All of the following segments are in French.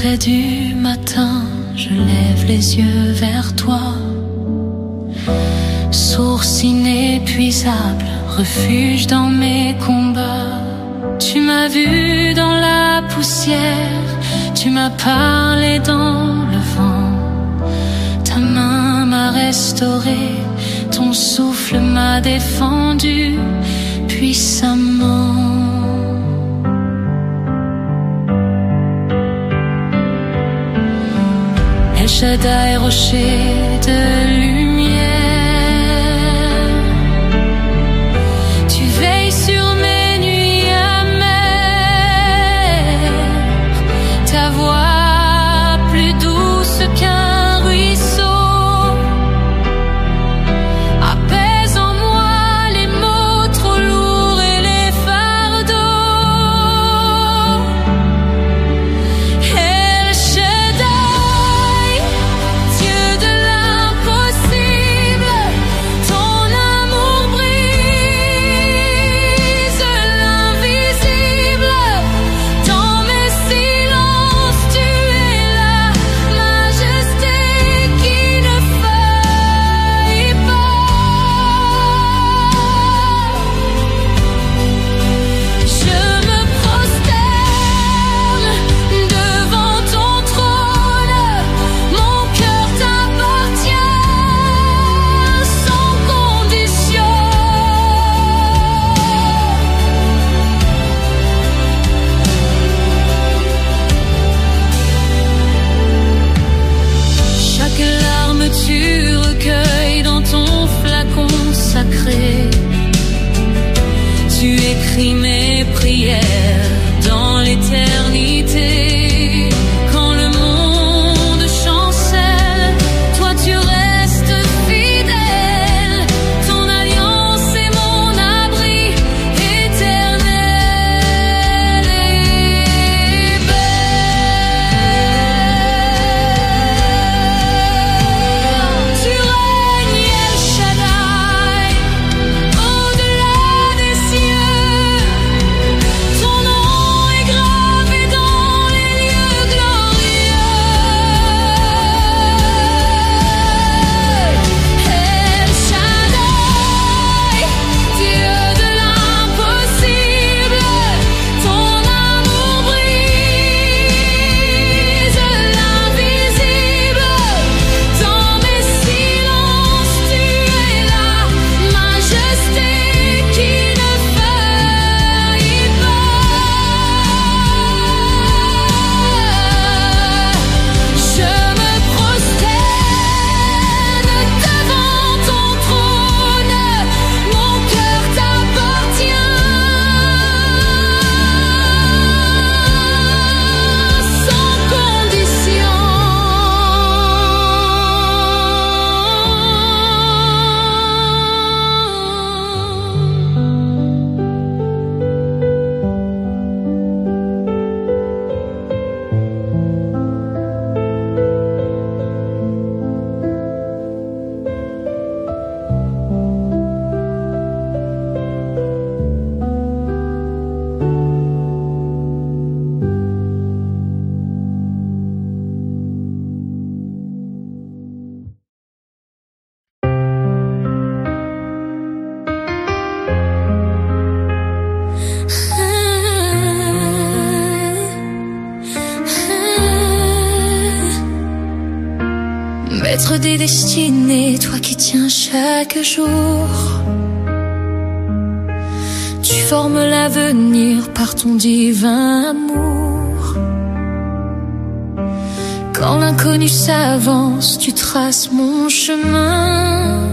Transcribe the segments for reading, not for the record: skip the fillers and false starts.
près du matin, je lève les yeux vers toi. Source inépuisable, refuge dans mes combats. Tu m'as vu dans la poussière, tu m'as parlé dans le vent. Ta main m'a restauré, ton souffle m'a défendu puissamment. El Shaddai, rocher de lumière, tu veilles sur mes nuits amères. Ta voix plus douce qu'un ruisseau apaise en moi les mots trop lourds et les fardeaux. El Shaddai, Dieu de l'impossible, ton amour brise l'invisible. Dans mes silences, tu es la majesté qui ne faillit pas. Je me prosterne devant ton trône, mon cœur t'appartient sans condition. Chaque larme tu recueilles dans ton flacon sacré. Tu écris mes prières dans l'éternité. Quand le monde chancelle, toi tu restes fidèle. Ton alliance est mon abri éternel et belle. Tu règnes, El Shaddai, au-delà des cieux. Ton nom est gravé dans les lieux glorieux. El Shaddai, Dieu de l'impossible, ton amour brise l'invisible. Dans mes silences, tu es la majesté qui ne faillit pas. Je me prosterne devant ton trône, mon cœur t'appartient sans condition. Maître des destinées, toi qui tiens chaque jour, tu formes l'avenir par ton divin amour. Quand l'inconnu s'avance, tu traces mon chemin.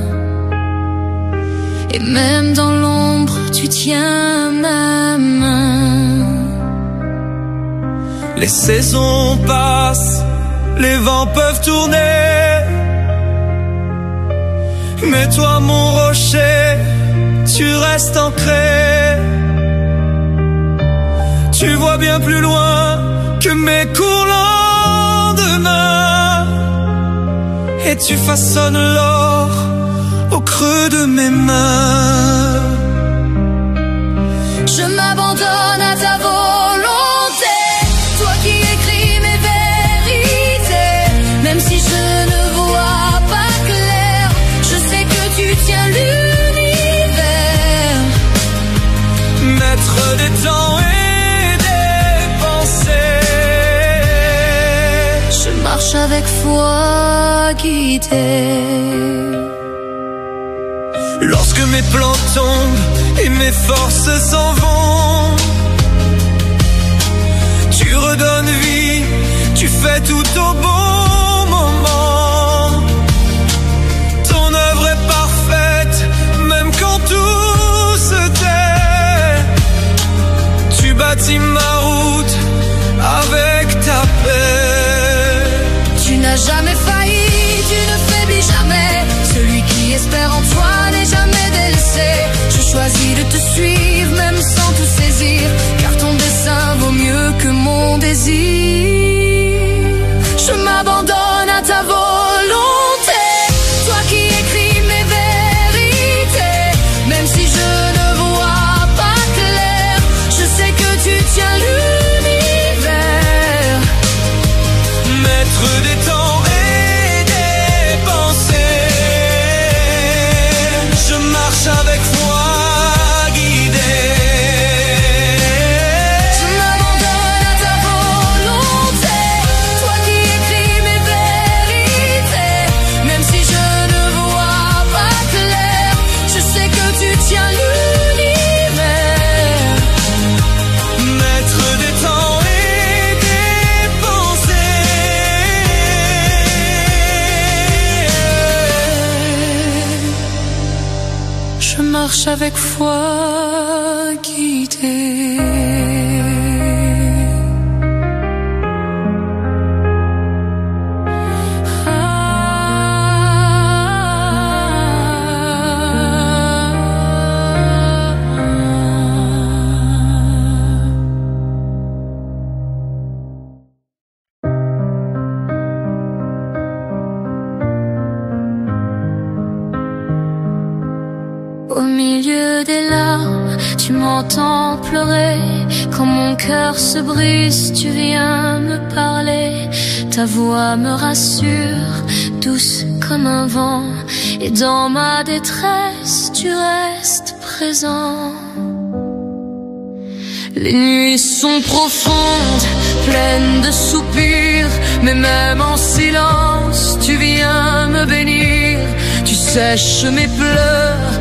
Et même dans l'ombre, tu tiens ma main. Les saisons passent, les vents peuvent tourner, mais toi mon rocher, tu restes ancré. Tu vois bien plus loin que mes courts lendemains, et tu façonnes l'or au creux de mes mains. Je m'abandonne à ta volonté, toi qui écris mes vers. foi guidée. Lorsque mes plans tombent et mes forces s'en vont, tu redonnes vie, tu fais tout au bon moment. Ton œuvre est parfaite, même quand tout se tait. Tu bâtis ma route avec ta paix. Tu n'as jamais failli, tu ne faiblis jamais. Celui qui espère en toi n'est jamais délaissé. Je choisis de te suivre même sans tout saisir, car ton dessein vaut mieux que mon désir. Je m'abandonne à ta volonté, toi qui écris mes vérités. Même si je ne vois pas clair, je sais que tu tiens l'univers. Maître des temps et des pensées, je marche avec foi guidée. Je m'abandonne à ta volonté, toi qui écris mes vérités. Même si je ne vois pas clair, je sais que tu tiens l'univers. Maître des temps et des pensées, je marche avec foi guidée. Au milieu des larmes, tu m'entends pleurer. Quand mon cœur se brise, tu viens me parler. Ta voix me rassure, douce comme un vent. Et dans ma détresse, tu restes présent. Les nuits sont profondes, pleines de soupirs, mais même en silence, tu viens me bénir. Tu sèches mes pleurs,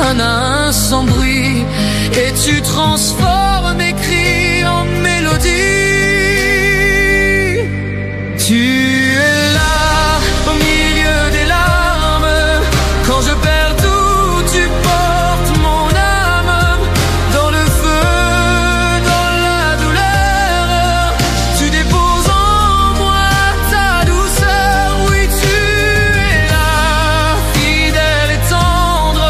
un à un sans bruit, et tu transformes mes cris en mélodie. Tu es là, au milieu des larmes, quand je perds tout, tu portes mon âme. Dans le feu, dans la douleur, tu déposes en moi ta douceur. Oui, tu es là, fidèle et tendre,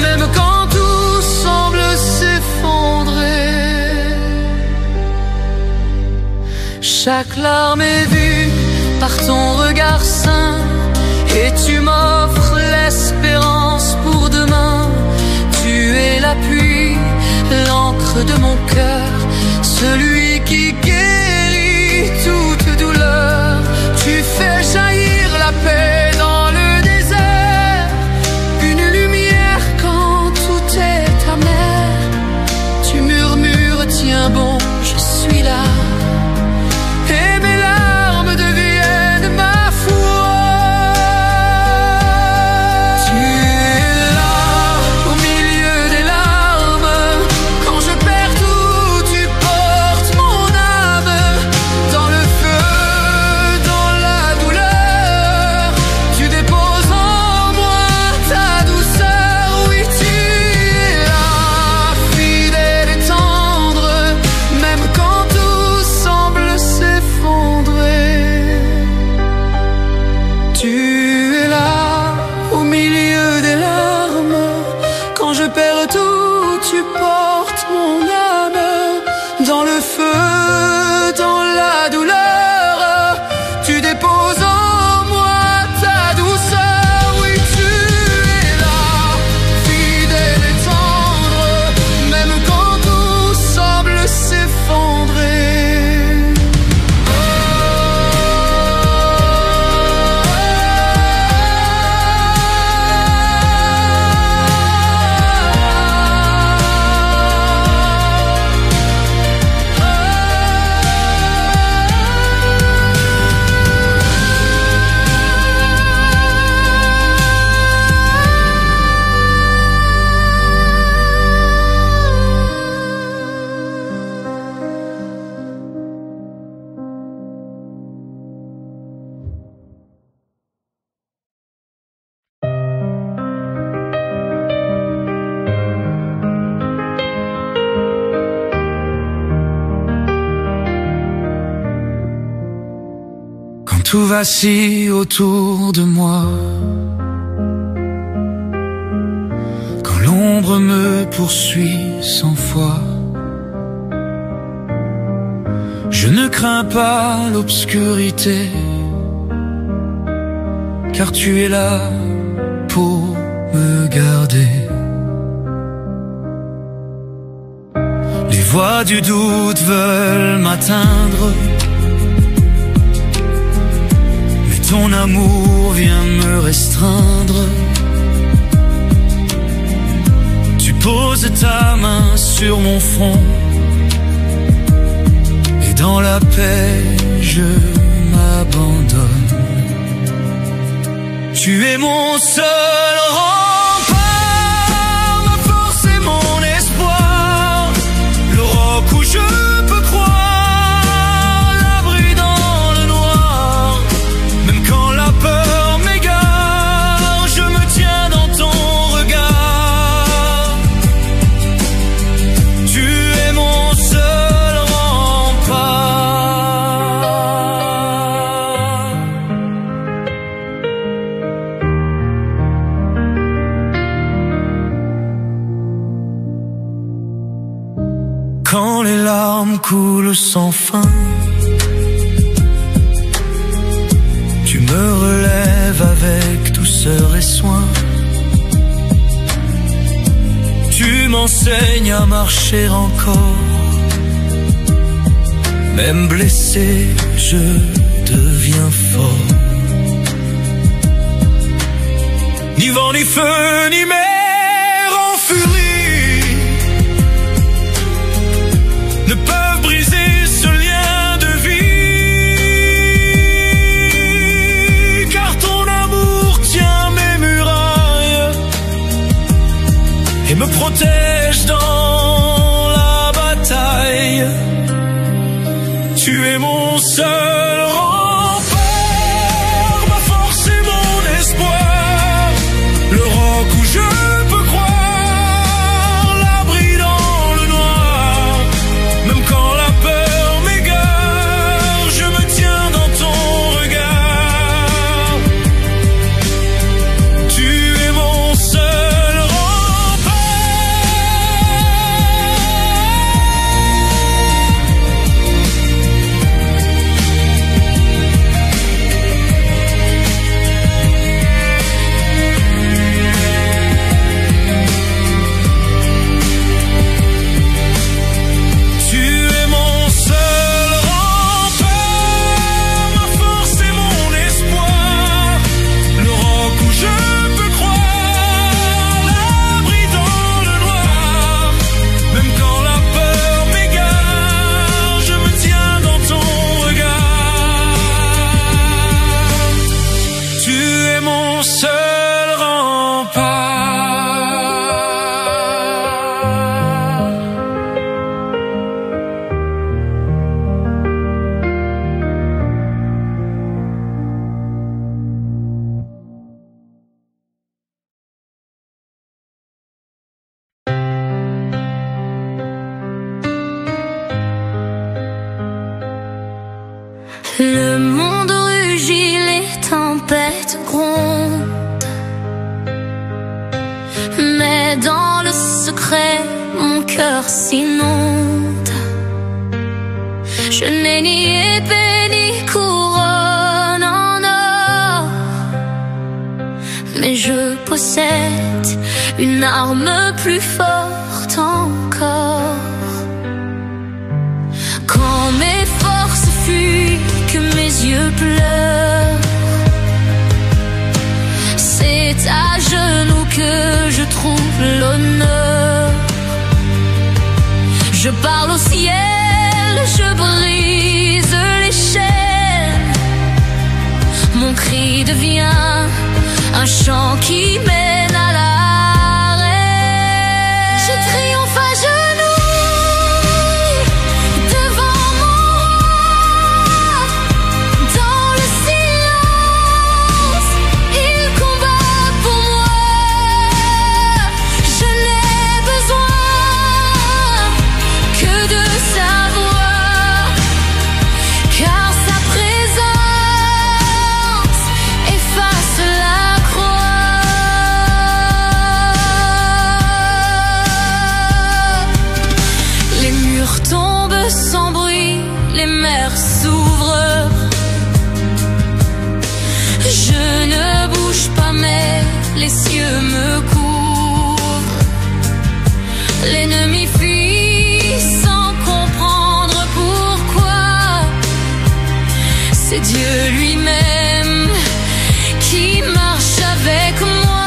même quand tout semble s'effondrer. Chaque larme est vue par ton regard saint, et tu m'offres l'espérance pour demain. Tu es l'appui, l'encre de mon cœur, celui qui guérit toute douleur. Tu fais jaillir la paix dans le désert, une lumière quand tout est amer. Tu murmures, tiens bon, je suis là. Et mes larmes deviennent ma foi. Tu es là, au milieu des larmes, quand je perds tout, tu portes mon âme. tout vacille autour de moi. Quand l'ombre me poursuit sans foi, je ne crains pas l'obscurité, car tu es là pour me garder. Les voix du doute veulent m'atteindre, mais ton amour vient me restreindre. Tu poses ta main sur mon front, et dans la paix je m'abandonne. Tu es mon seul rempart, ma force et mon espoir, le roc où je peux croire, l'abri dans le noir. Même quand la peur m'égare, je me tiens dans ton regard. Tu es mon seul rempart. Quand les larmes coulent sans fin, tu me relèves avec douceur et soin. Tu m'enseignes à marcher encore. Même blessé, je deviens fort. Ni vent, ni feu, ni mer en furie ne peuvent briser ce lien de vie, car ton amour tient mes murailles et me protège dans la bataille. Tu es mon seul rempart, ma force et mon espoir, le roc où je peux croire, l'abri dans le noir. Même quand la peur m'égare, je me tiens dans ton regard. Tu es mon seul Le monde rugit, les tempêtes grondent, mais dans le secret, mon cœur s'inonde. Je n'ai ni épée ni couronne en or, mais je possède une arme plus forte encore. Quand mes forces fuient, que mes yeux pleurent, c'est à genoux que je trouve l'honneur. Je parle au ciel, je brise les chaînes. Mon cri devient un chant qui mène à l'arène. Je triomphe à genoux devant mon roi. Dans le silence, il combat pour moi. Je n'ai besoin que de sa voix, car sa présence me couvre. L'ennemi fuit sans comprendre pourquoi. C'est Dieu lui-même qui marche avec moi.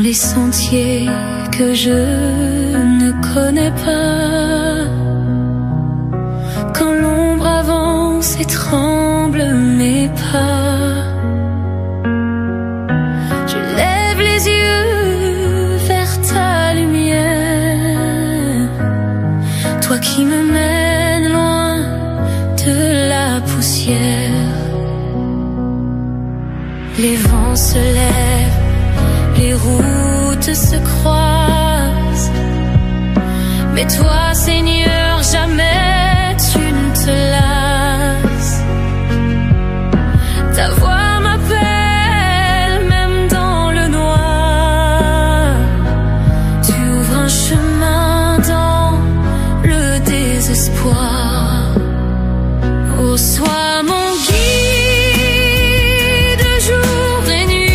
Les sentiers que je ne connais pas, quand l'ombre avance et tremble mes pas, je lève les yeux vers ta lumière, toi qui me mènes loin de la poussière. Les vents se lèvent, les routes se croisent, mais toi, Seigneur, jamais tu ne te lasses. Ta voix m'appelle même dans le noir. Tu ouvres un chemin dans le désespoir. Oh, sois mon guide jour et nuit.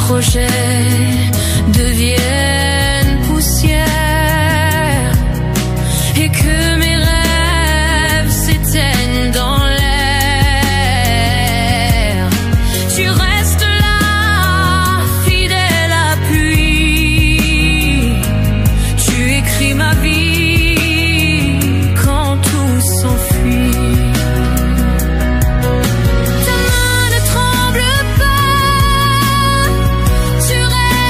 Projets deviennent poussière et que mes rêves s'éteignent dans l'air. Tu restes là, fidèle appui. Tu écris ma vie quand tout s'enfuit. Ta main ne tremble pas. Tu restes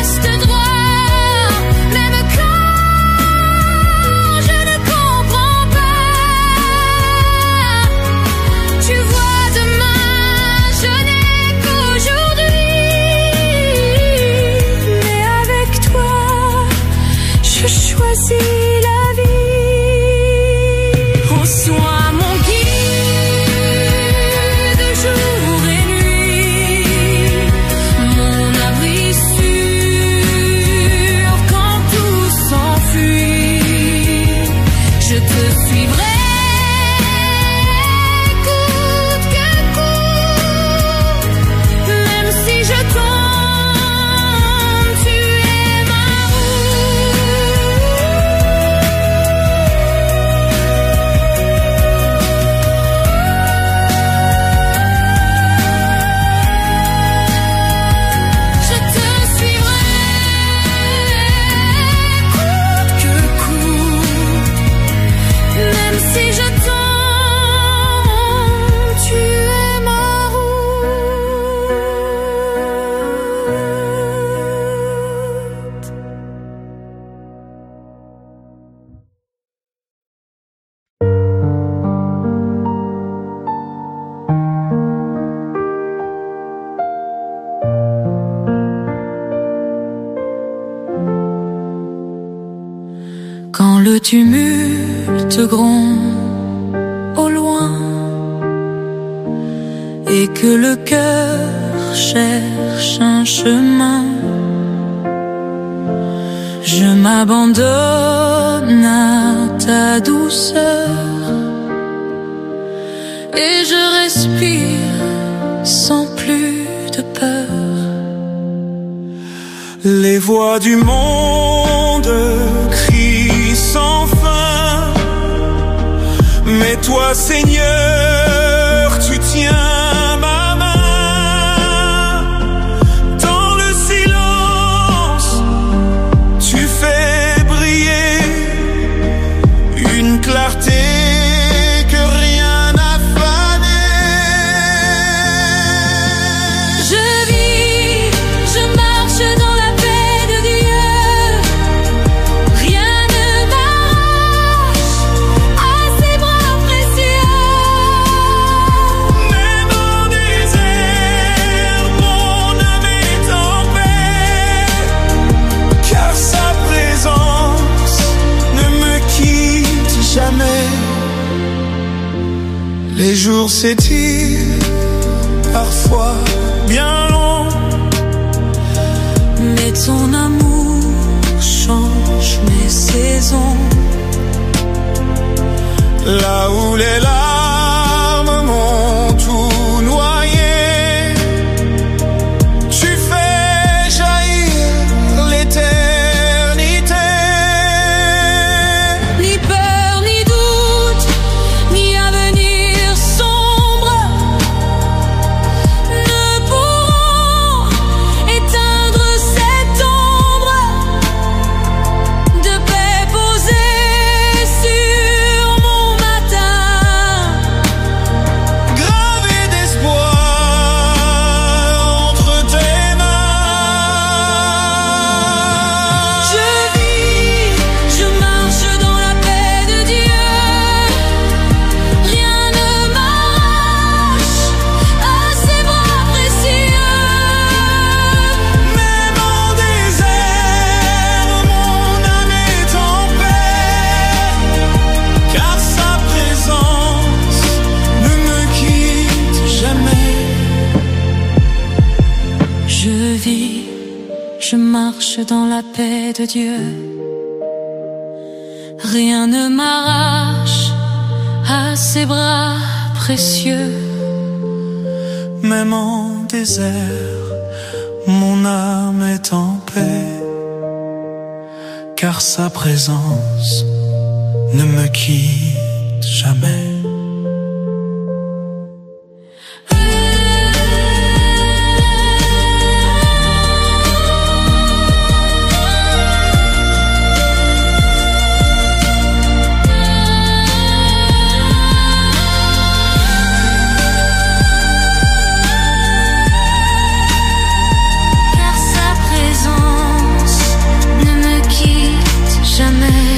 le tumulte gronde au loin et que le cœur cherche un chemin, je m'abandonne à ta douceur et je respire sans plus de peur. Les voix du monde crient sans fin, mais toi, Seigneur, tu tiens ma main. Dans le silence, tu fais briller une clarté que rien n'a fané. Je vis, je marche dans la paix de Dieu. Rien ne m'arrache à ses bras précieux. Même en désert, mon âme est en paix, car sa présence ne me quitte jamais. Les jours s'étirent, parfois bien longs, Mais ton amour change mes saisons. là où les larmes m'ont tout noyé, tu fais jaillir l'éternité. Ni peur, ni doute, ni avenir sombre ne pourront éteindre cette ombre de paix posée sur mon matin. Gravé d'espoir entre tes mains. Je vis, je marche dans la paix de Dieu. Rien ne m'arrache à ses bras précieux. Même en désert, mon âme est en paix, car sa présence ne me quitte jamais. Je vis, je marche dans la paix de Dieu. Rien ne m'arrache à ses bras précieux. Même en désert, mon âme est en paix, car sa présence ne me quitte jamais. Car sa présence ne me quitte jamais.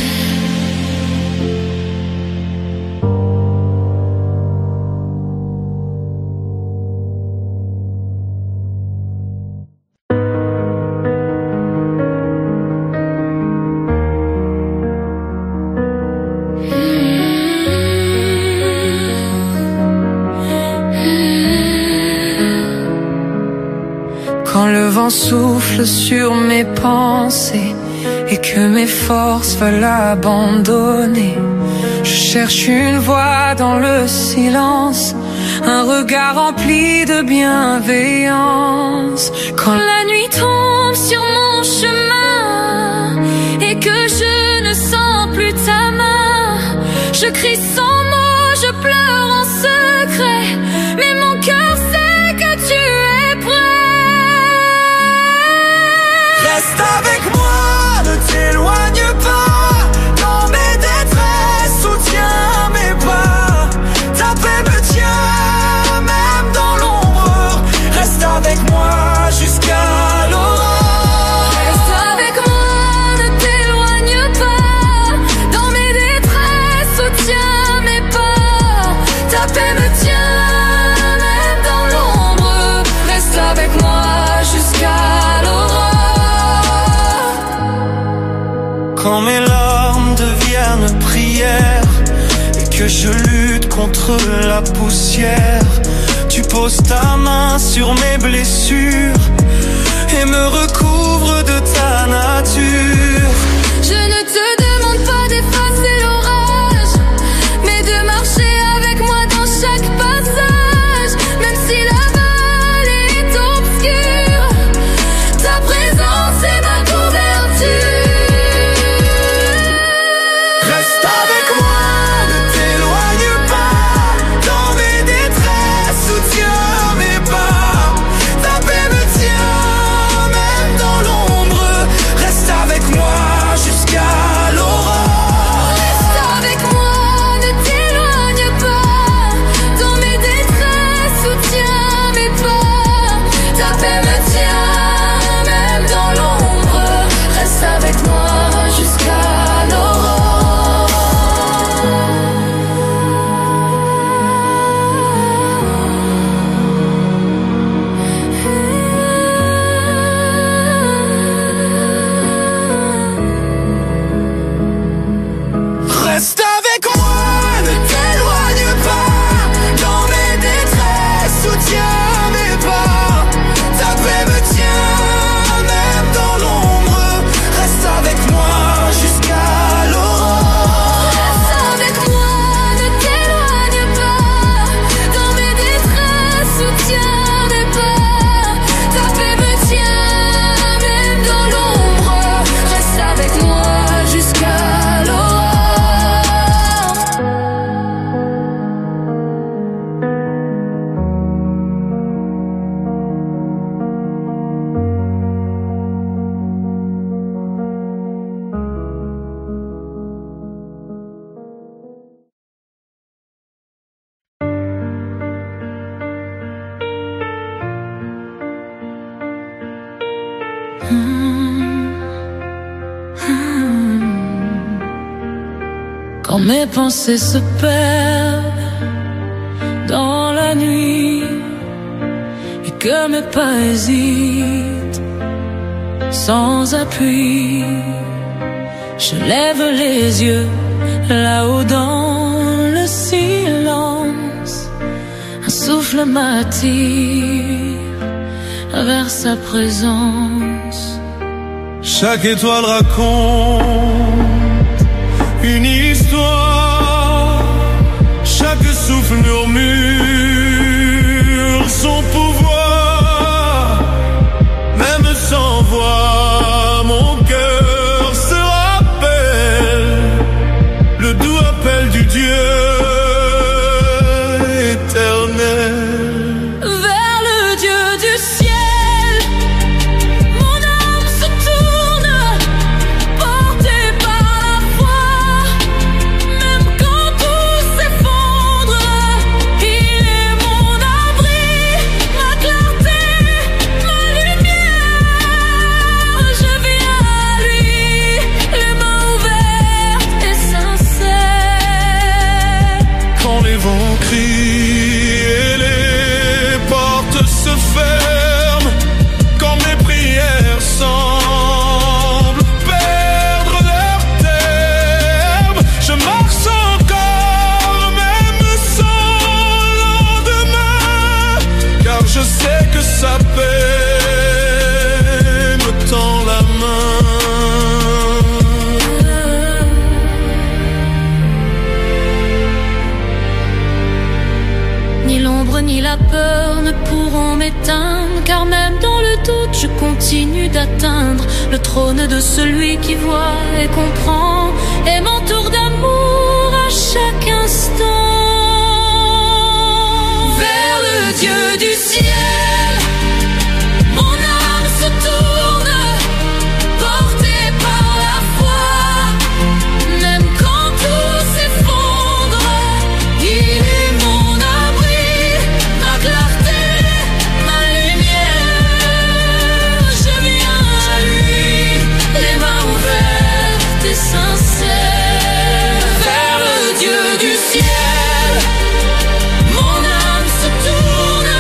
Quand le vent souffle sur mes pensées et que mes forces veulent abandonner, je cherche une voix dans le silence, un regard rempli de bienveillance. Quand la nuit tombe sur mon chemin et que je ne sens plus ta main, je crie sans mots, je pleure en secret, mais mon cœur sait que tu es prêt. Reste avec moi, ne t'éloigne pas. Dans mes détresses, soutiens mes pas. Ta paix me tient, même dans l'ombre. Reste avec moi jusqu'à l'aurore. Reste avec moi, ne t'éloigne pas. Dans mes détresses, soutiens mes pas. Ta paix me tient, même dans l'ombre. Reste avec moi jusqu'à l'aurore. Quand mes larmes deviennent que je lutte contre la poussière. Tu poses ta main sur mes blessures et me recouvre de ta nature. Je ne te demande pas d'effacer l'orage, mais de marcher avec moi dans chaque passage. Même si la vallée est obscure, ta présence est ma couverture. Reste avec moi, ne t'éloigne pas. Dans mes détresses, soutiens mes pas. Ta paix me tient, même dans l'ombre. Reste avec moi jusqu'à l'aurore. Reste avec moi, ne t'éloigne pas. Dans mes détresses, soutiens mes pas. Ta paix me tient, même dans l'ombre. Reste avec moi jusqu'à l'aurore. Reste avec moi, ne t'éloigne pas. Dans mes détresses, soutiens mes pas. Ta paix me tient, même dans l'ombre. Reste avec moi jusqu'à l'aurore. Reste avec moi, ne t'éloigne pas. Dans mes détresses, soutiens mes pas. Ta paix me tient, même dans l'ombre. Reste avec moi jusqu'à l'aurore. Quand mes pensées se perdent dans la nuit et que mes pas hésitent sans appui, je lève les yeux là-haut dans le silence. Un souffle m'attire vers sa présence. Chaque étoile raconte une histoire, chaque souffle murmure son pouvoir. Même sans voix, mon cœur se rappelle le doux appel du Dieu éternel. Vers le Dieu du ciel, mon âme se tourne, portée par la foi. Même quand tout s'effondre, il est mon abri, ma clarté, ma lumière. Je viens à lui, les mains ouvertes et sincères. Quand les vents crient et les portes se ferment, quand mes prières semblent perdre leur terme, je marche encore même sans lendemain, car je sais que sa paix me tend la main. Ni l'ombre ni la peur ne pourront m'éteindre, car même dans le doute je continue d'atteindre le trône de celui qui voit et comprend et m'entoure d'amour à chaque instant. Vers le Dieu du ciel, mon âme se tourne, portée par la foi. Même quand tout s'effondre, il est mon abri, ma clarté, ma lumière. Je viens à lui, les mains ouvertes et sincères. Vers le Dieu du ciel, mon âme se tourne,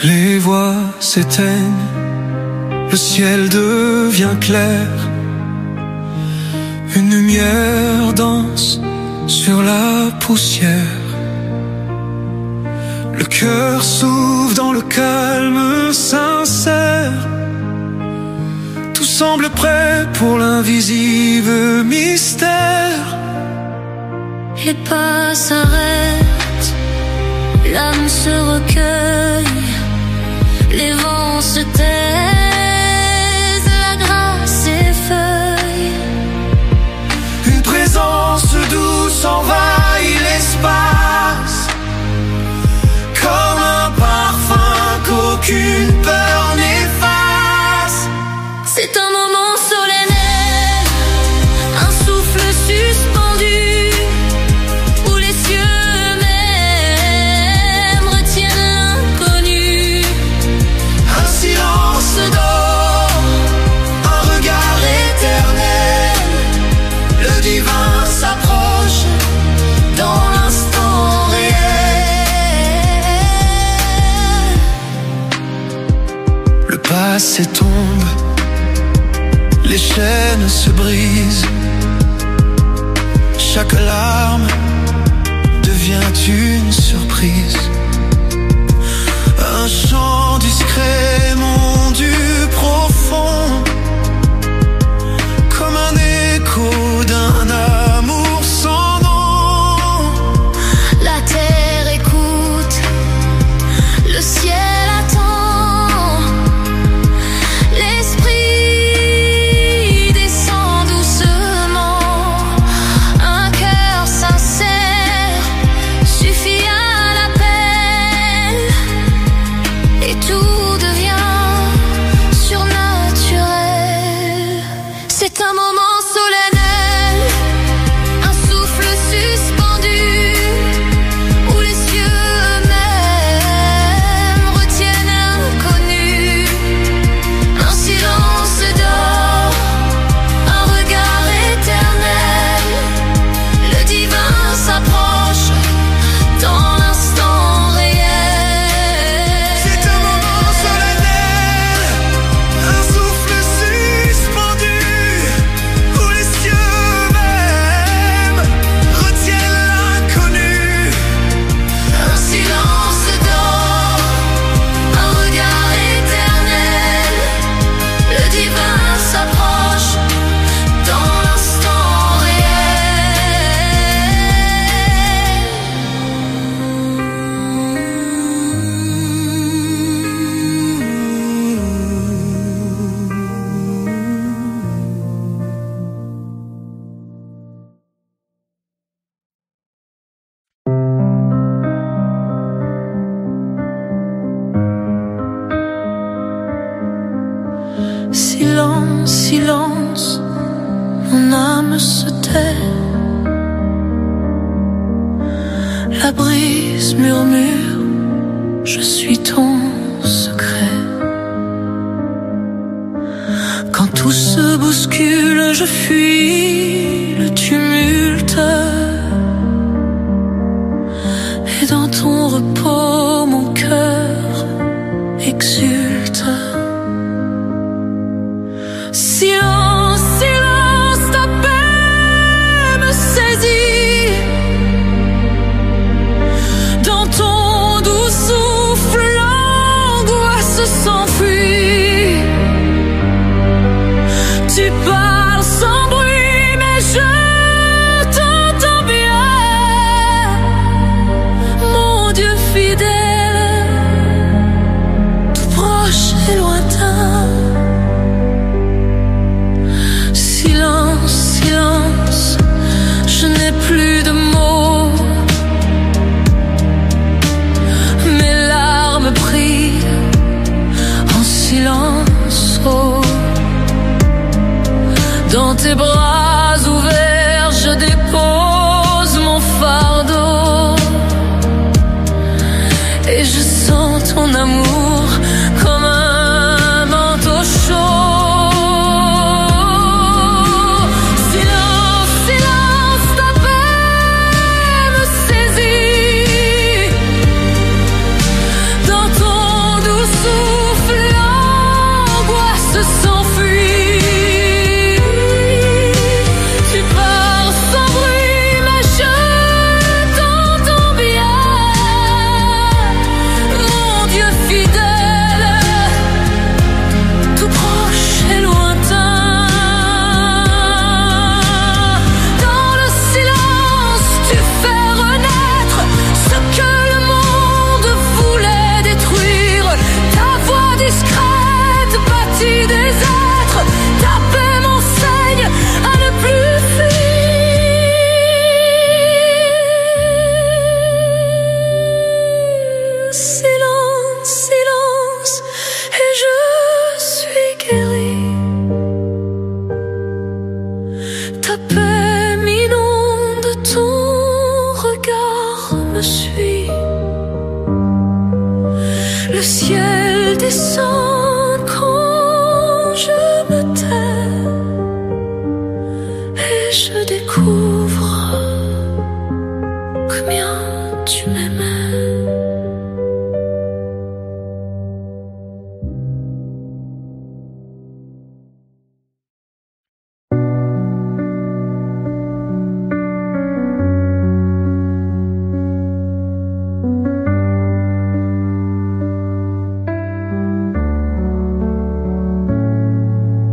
Les voix s'éteignent, le ciel devient clair. Une lumière danse sur la poussière. Le cœur s'ouvre dans le calme sincère. Tout semble prêt pour l'invisible mystère. Les pas s'arrêtent, l'âme se recueille, les vents se taisent, la grâce s'effeuille. Une présence douce envahit l'espace, comme un parfum qu'aucune peur n'efface. C'est un moment solennel, un souffle suspendu, où les cieux eux-mêmes retiennent l'inconnu. Un silence d'or, un regard éternel. Le divin s'approche dans l'instant réel. Le passé tombe, les chaînes se brisent. Chaque larme devient une surprise. Un chant discret monte du profond, comme un écho d'un amour sans nom. La terre écoute, le ciel attend, l'esprit descend doucement. Un cœur sincère suffit à l'appel, et tout devient surnaturel. C'est un moment solennel, un souffle suspendu, où les cieux eux-mêmes retiennent l'inconnu. Un silence d'or, un regard éternel. Le divin s'approche dans l'instant réel. C'est un moment solennel, un souffle suspendu, où les cieux eux-mêmes retiennent l'inconnu. Un silence d'or, un regard éternel. Le divin s'approche dans l'instant Silence, silence, mon âme se tait. La brise murmure, je suis ton secret. Quand tout se bouscule, je fuis le tumulte. Et dans ton repos, mon cœur exulte. Silence, silence, ta paix me saisit. Dans ton doux souffle, l'angoisse s'enfuit. Tu parles sans bruit, mais je t'entends bien. Mon Dieu fidèle, tout proche et lointain. Silence, silence, je n'ai plus de mots. Mes larmes brillent en silence. Oh. Dans tes bras ouverts, je dépose mon fardeau. Et je sens ton amour comme un manteau chaud. Dans ton doux le ciel descend quand je me tais et je découvre combien tu m'aimais.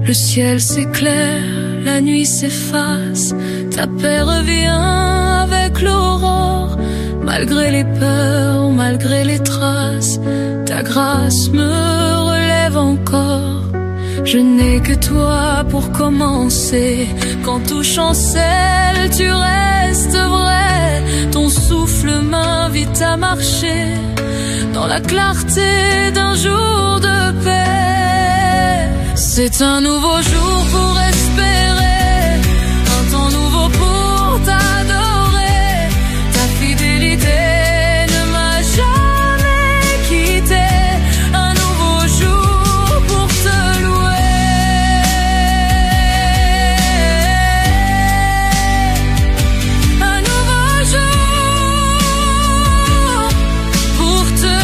Le ciel s'éclaire, la nuit s'efface, ta paix revient avec l'aurore. Malgré les peurs, malgré les traces, ta grâce me relève encore. Je n'ai que toi pour commencer. Quand tout chancelle, tu restes vrai. Ton souffle m'invite à marcher dans la clarté d'un jour de paix. C'est un nouveau jour pour espérer, un temps nouveau pour t'adorer. Ta fidélité ne m'a jamais quitté. Un nouveau jour pour te louer. Un nouveau jour pour te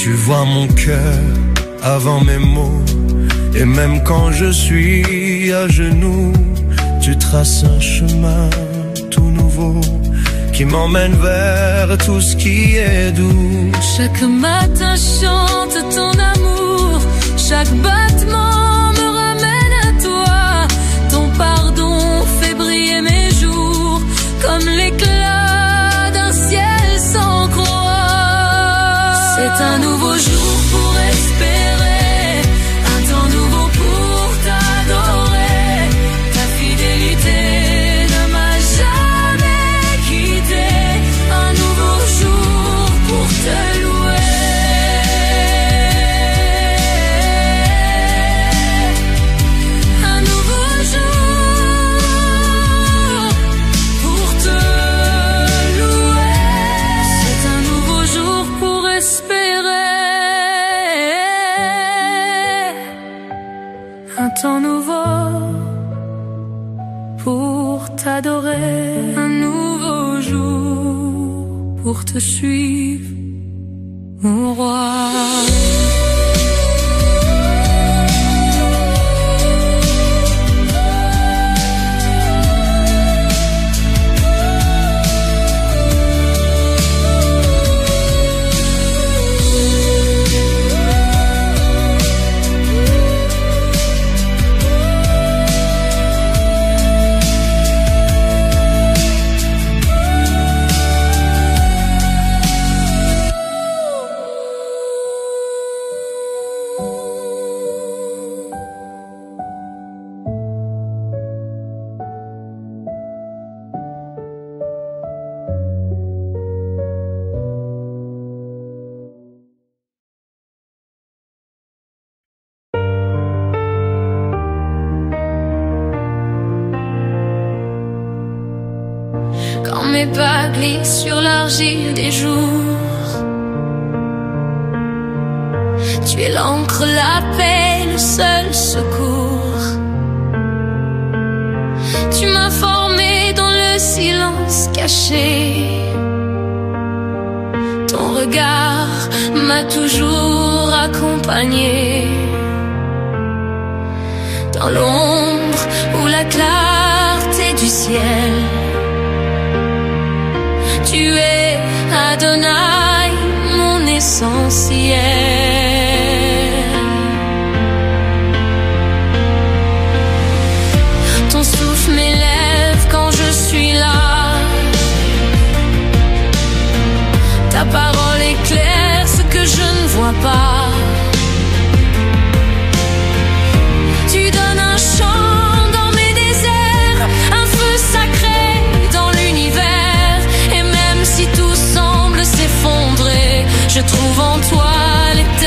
Tu vois mon cœur avant mes mots, et même quand je suis à genoux, tu traces un chemin tout nouveau qui m'emmène vers tout ce qui est doux. Chaque matin chante ton amour, chaque battement me ramène à toi. Ton pardon fait briller mes jours comme l'éclat d'un ciel sans croix. C'est un nouveau jour pour espérer, un temps nouveau pour t'adorer. Ta fidélité ne m'a jamais quitté. Un nouveau jour pour te louer. Un nouveau jour pour te louer. C'est un nouveau jour pour espérer, un temps nouveau pour t'adorer. Un nouveau jour pour te suivre, mon roi. Quand mes pas glissent sur l'argile des jours, tu es l'encre, la paix, le seul secours. Tu m'as formé dans le silence caché. Ton regard m'a toujours accompagné. Dans l'ombre ou la clarté du ciel, tu es Adonai, mon essentiel. Ton souffle m'élève quand je suis là. Ta parole éclaire ce que je ne vois pas. Tu donnes un chant dans mes déserts, un feu sacré dans l'univers. Et même si tout semble s'effondrer, je trouve en toi l'éternité.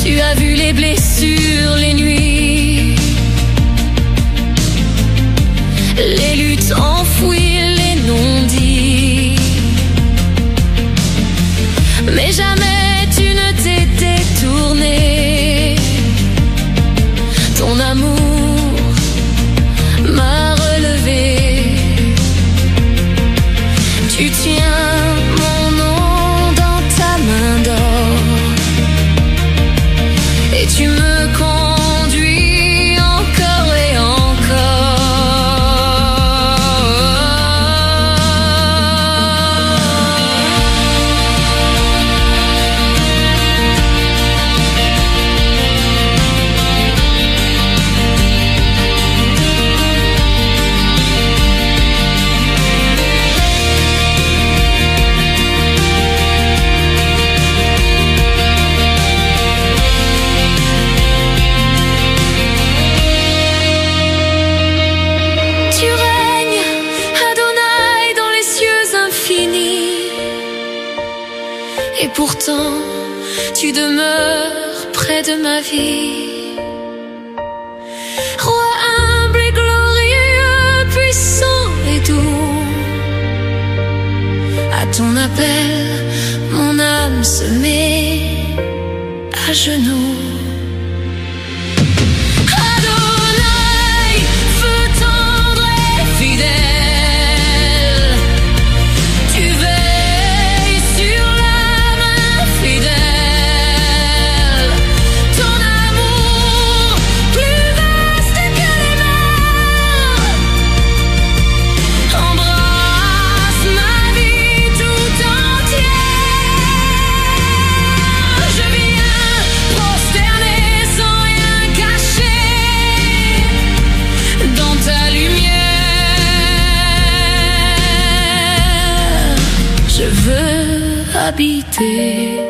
Tu as vu les blessures, les nuits, les luttes enfouies, les non-dits. Mais jamais tu ne t'es détourné. Ton amour m'a relevé. Tu tiens mon nom dans ta main d'or et tu me conduis encore et encore. Tu règnes, Adonai, dans les cieux infinis. Et pourtant, tu demeures près de ma vie. Roi humble et glorieux, puissant et doux. À ton appel, mon âme se met à genoux. Adonai, feu tendre et fidèle, tu veilles sur l'âme infidèle. Ton amour, plus vaste que les mers, embrasse ma vie tout entière. Je viens prosterner sans rien cacher dans ta lumière. Je veux habiter.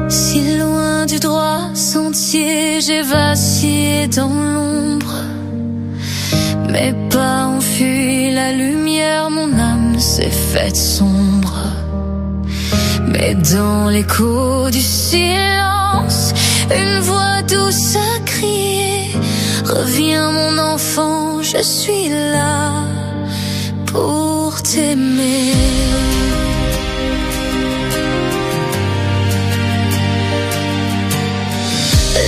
Si loin du droit sentier, j'ai vacillé dans l'ombre. Mes pas ont fui la lumière, mon âme s'est faite sombre. Mais dans l'écho du silence, une voix douce a crié: reviens mon enfant, je suis là pour t'aimer.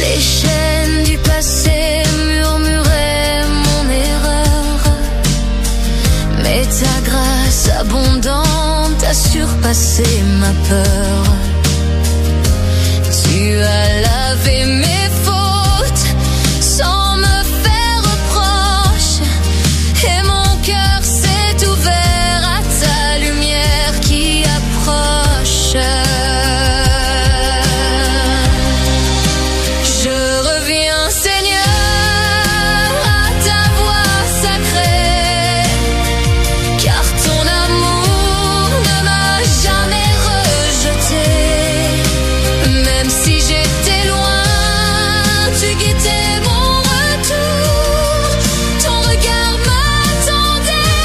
Les chaînes du passé murmuraient mon erreur, mais ta grâce abondante a surpassé ma peur. Tu as lavé mes fautes sans me faire reproche, et mon cœur s'est ouvert à ta lumière qui approche. Je reviens, Seigneur, à ta voix sacrée, car ton amour ne m'a jamais rejeté. Même si j'étais loin, tu guettais mon retour. Ton regard m'attendait,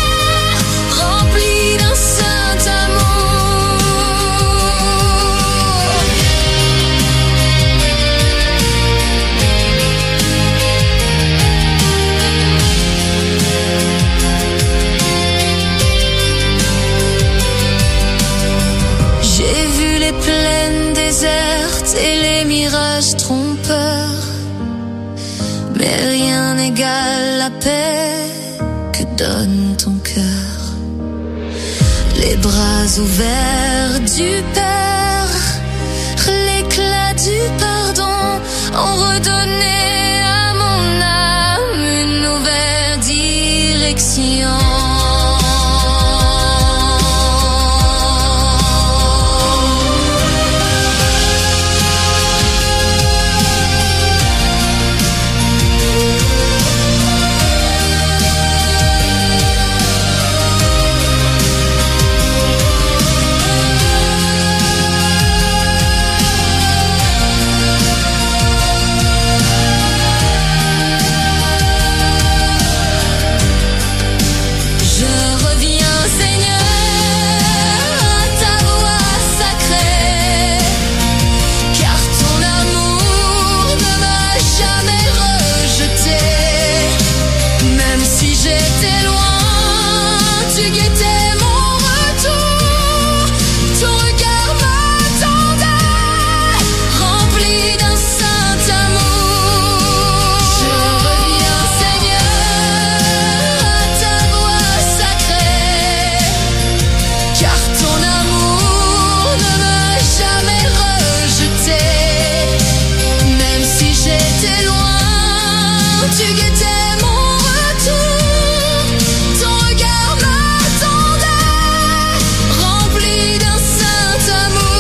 rempli d'un saint amour. J'ai vu les plaines désertes et les mirages trompeurs, mais rien n'égale la paix que donne ton cœur. Les bras ouverts du Père, l'éclat du pardon ont redonné à mon âme une nouvelle direction. guettais mon retour. Ton regard m'attendait, rempli d'un saint amour. Je reviens, Seigneur, à ta voix sacrée, car ton amour ne m'a jamais rejeté. Même si j'étais loin, tu guettais mon retour. Ton regard m'attendait, rempli d'un saint amour.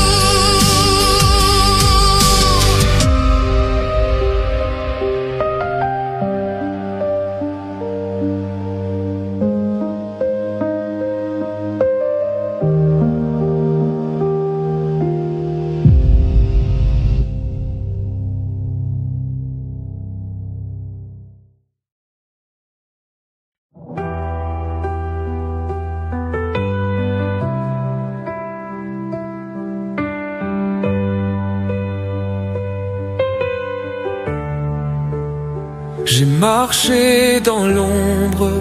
J'ai marché dans l'ombre,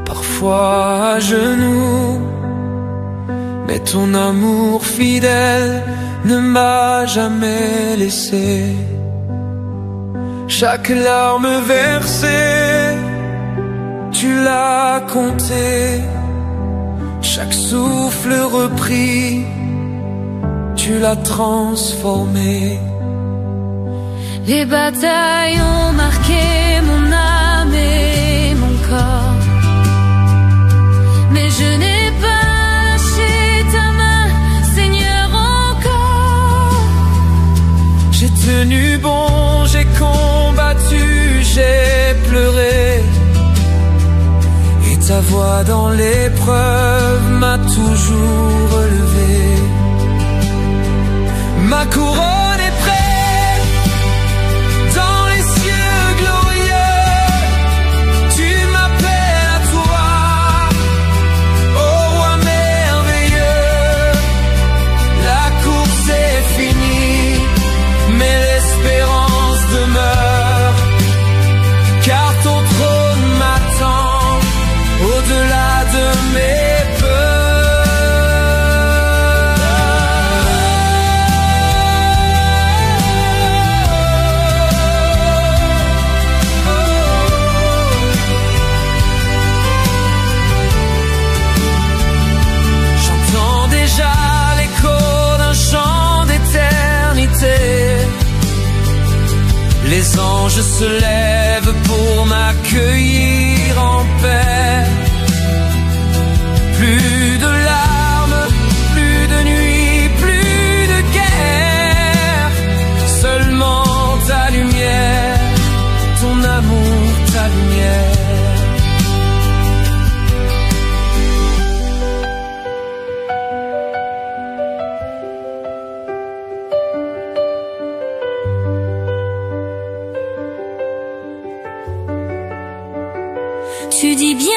parfois à genoux, mais ton amour fidèle ne m'a jamais laissé. Chaque larme versée, tu l'as compté. Chaque souffle repris, tu l'as transformé. Les batailles ont marqué mon âme et mon corps, mais je n'ai pas lâché ta main, Seigneur, encore. J'ai tenu bon, j'ai combattu, j'ai pleuré, et ta voix dans l'épreuve m'a toujours relevé. Ma couronne est prête dans les cieux glorieux. Tu m'appelles à toi, ô roi merveilleux. La course est finie, mais l'espérance demeure, car ton trône m'attend au-delà de mes peurs. J'entends déjà l'écho d'un chant d'éternité. Les anges se lèvent pour m'accueillir en paix. Plus de larmes, plus de nuit, plus de guerre. Seulement ta lumière, ton amour, ta lumière. Tu dis bien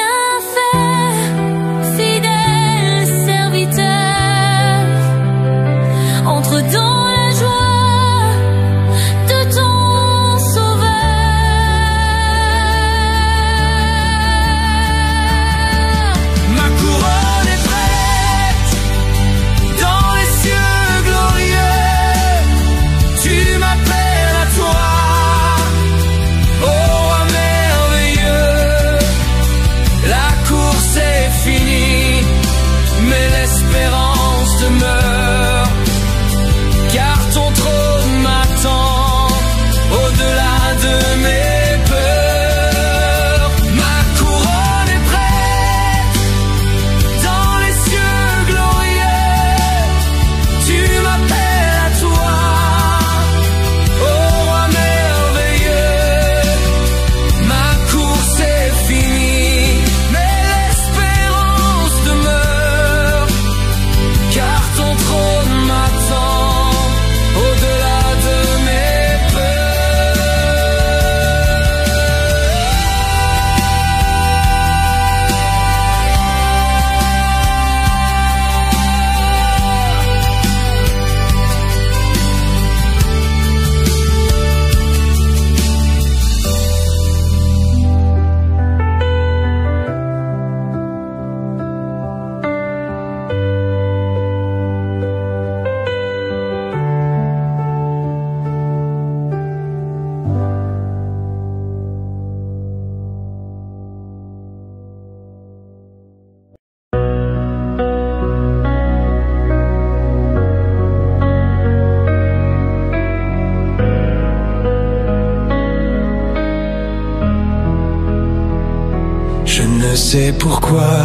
sais pourquoi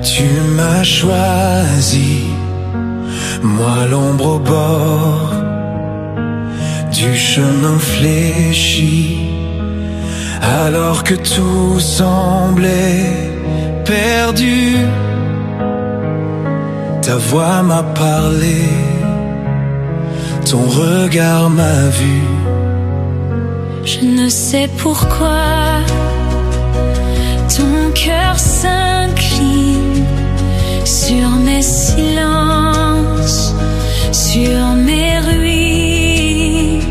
tu m'as choisi, moi l'ombre au bord du chemin fléchi, alors que tout semblait perdu. Ta voix m'a parlé, ton regard m'a vu. Je ne sais pourquoi ton cœur s'incline sur mes silences, sur mes ruines.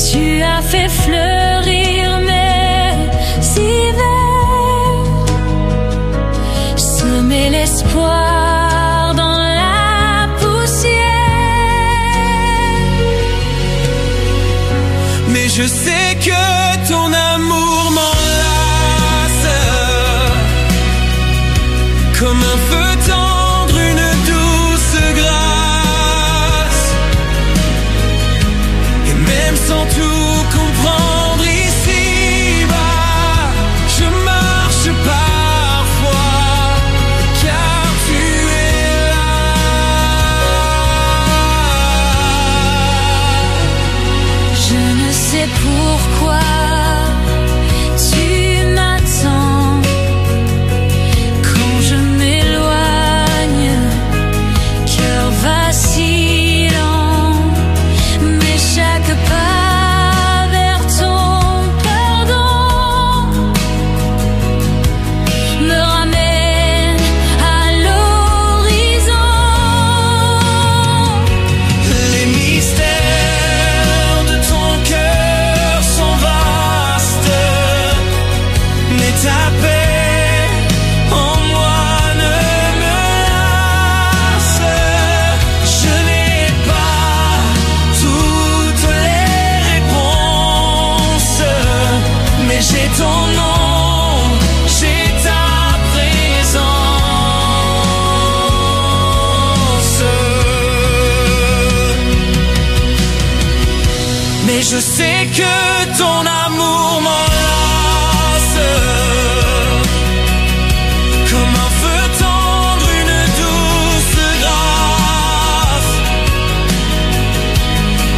Tu as fait fleurir mes hivers, semé l'espoir dans la poussière. Mais je sais que ton amour m'enlace comme un feu tendre, une douce grâce. Et même sans tout comprendre ici-bas, je marche parfois car tu es là. Je ne sais pourquoi tu m'attends quand je m'éloigne, cœur vacillant, mais chaque pas vers ton pardon me ramène à l'horizon. Les mystères de ton cœur sont vastes, mais ta paix en moi ne me lasse. Je n'ai pas toutes les réponses, mais j'ai ton nom, j'ai ta présence. Mais je sais que ton amour m'enlace comme un feu tendre, une douce grâce.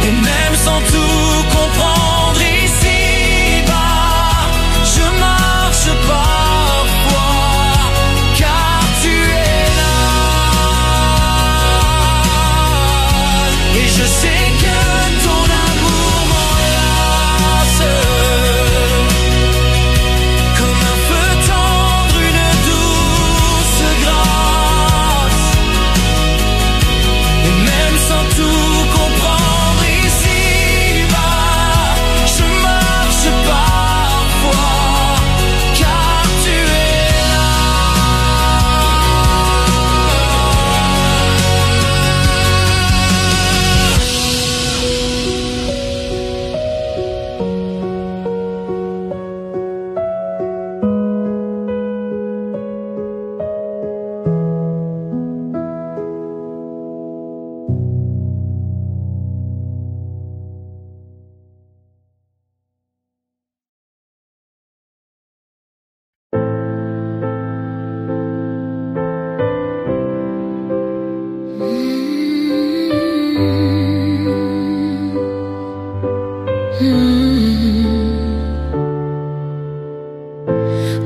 Et même sans tout comprendre ici-bas, je marche parfois car tu es là. Et je sais que ton amour m'enlace comme un feu tendre, une douce grâce. Et même sans tout comprendre ici-bas, je marche parfois car tu es là.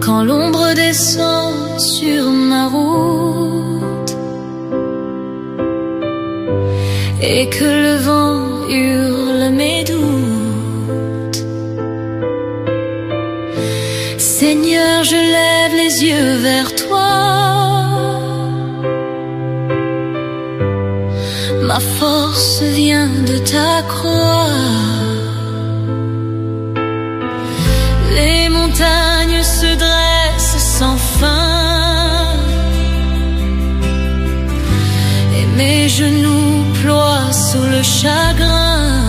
Quand l'ombre descend sur ma route et que le vent hurle mes doutes, Seigneur, je lève les yeux vers toi. Ma force vient de ta croix. Les montagnes se dressent sans fin et mes genoux ploient sous le chagrin.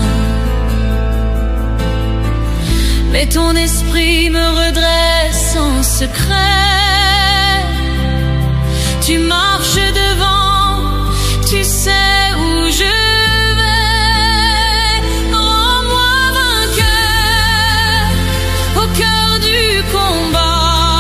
Mais ton esprit me redresse en secret. Tu marches devant, tu sais où je vais. Rends-moi vainqueur au cœur du combat.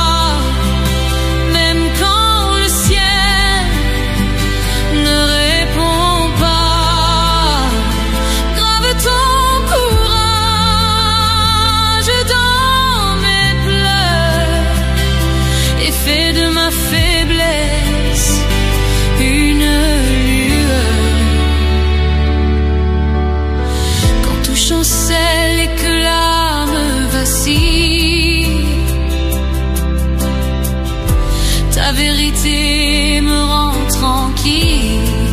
La vérité me rend tranquille.